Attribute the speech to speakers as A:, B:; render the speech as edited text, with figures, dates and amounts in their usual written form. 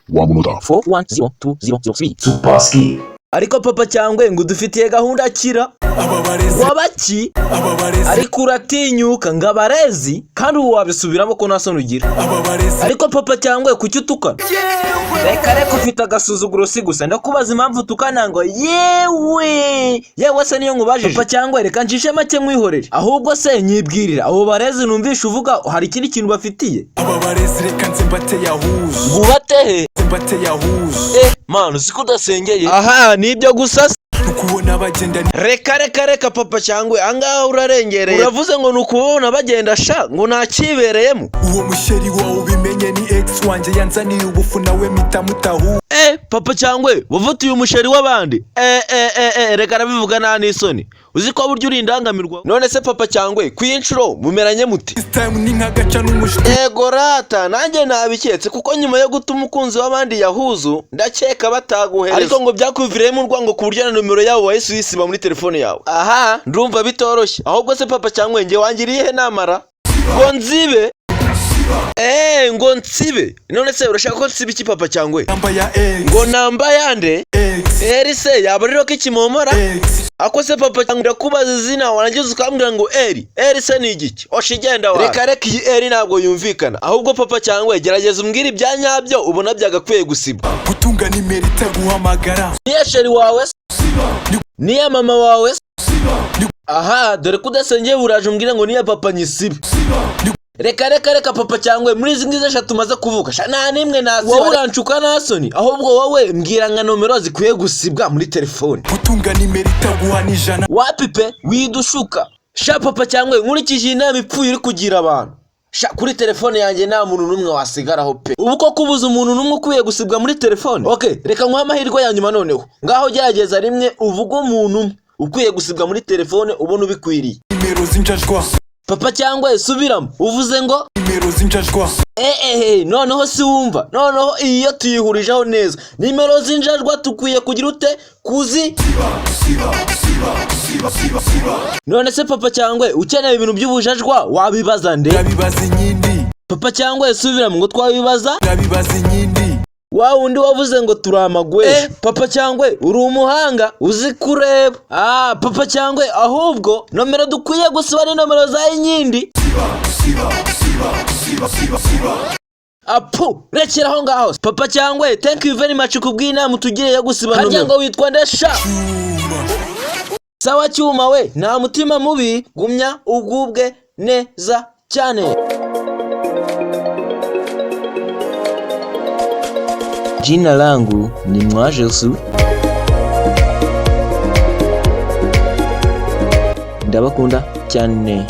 A: wa munota
B: 410203
A: Tupaski.
B: ariko papa cyangwe ngo dufitiye gahunda akira wabaki ariko uratinyuka ngo abarezi kandi ubu wabisubiramo ko nta ugira ariko papa cyangwe kuki utukana reka ufite agasuzuguro si gusa ndakubaza impamvu utukana ngo yewe se niyo nkubajije papa cyangwe reka njishe make mwihorere ahubwo se nyibwirira abo barezi numvisha uvuga hari ikindi kintu bafitiye
C: ababarezi reka nzimbate yahuze
B: bubatehe
C: nzimbate yahuze
B: manu siko udasengeye aha nibyo gusa
C: ukubona bagenda
B: reka papa cyangwe angaha urarengereye uravuze ngo nukubona bagenda sha ngo nakibereyemo
C: uwo musheri wawe ubimenye ni ex wanje yanzaniye ubufu nawe mitamutahu
B: papa cyangwe wavutiye umusheri w'abandi reka arabivuga nta n'isoni uzi ko buryo uri indangamirwa none se papa cyangwe kwinshuro mumeranye muti
C: this time ni nkagaca n'umushyi
B: yego rata nanjye nabiketse kuko nyuma yo gutuma umukunzi w'abandi yahuzu ndakeka bataguhereza ariko ngo byakuviremo urwango ku buryo na numero yawe wahise uyisiba muri telefone yawe aha ndumva bitoroshye ahubwo se papa cyangwe nge wangiriye namara ngo nzibe ngo nsibe none se urashaka ko nsibe iki papa cyangwe
C: namba ya ex
B: ngo namba yande
C: ex
B: se yaba rero ko ikimomora ako se papa cyangwa ndakubaza izina warangiza ukambwira ngo eri se ni igiki oshigenda wa reka iyi eri ntabwo yumvikana ahubwo papa cyangwa gerageza umbwire ibyanyabyo ubona byagakwiye gusiba
C: gutunga nimero itaguhamagara
B: niya sheri wawe niya mama wawe aha dore ko udasengeye buraje umbwire ngo niya papa nyisibe reka papa cyangwe muri izi ngizi eshatu tumaze kuvuga nta nimwe nasiba wowe urancuka nasoni ahubwo wowe mbwira nka nomero zikwiye gusibwa muri telefone
C: gutunga nimero itaguha n'ijana
B: wapipe widushuka papa cyangwe nkurikije inama ipfuye uri kugira abantu kuri telefone yanjye nta muntu n'umwe wasigaraho pe ubu ko kubuza umuntu n'umwe ukwiye gusibwa muri telefone reka nguhe amahirwe ya nyuma noneho ngaho gerageza rimwe uvuge umuntu umwe ukwiye gusibwa muri telefone ubona ubikwiriye
C: nimero zinjajwa
B: papa cyangwa subiramo uvuze ngo
C: nimero zinjajwa
B: noneho si wumva noneho iyo tuyihurijeho neza nimero zinjajwa tukwiye kugira ute kuzi none se papa cyangwa ukeneye ibintu by'ubujajwa wabibaza nde
C: ndabibaza inyindi
B: papa cyangwa subiramo ngo twabibaza
C: ndabibaza inyindi
B: wa wundi wavuze ngo turamagwe papa cyangwa uri umuhanga uzi kureba papa cyangwa ahubwo nomero dukwiye gusiba ni nomero za inyindi rekeraho ngaho papa cyangwa thank you very much kubw'inama tugiriye yo gusiba nomero harya ngo witwa ndesha sawa cyuma we nta mutima mubi gumya ugubwe neza cyane. Jina langu ni Mwajesu. Ndabakunda cyane.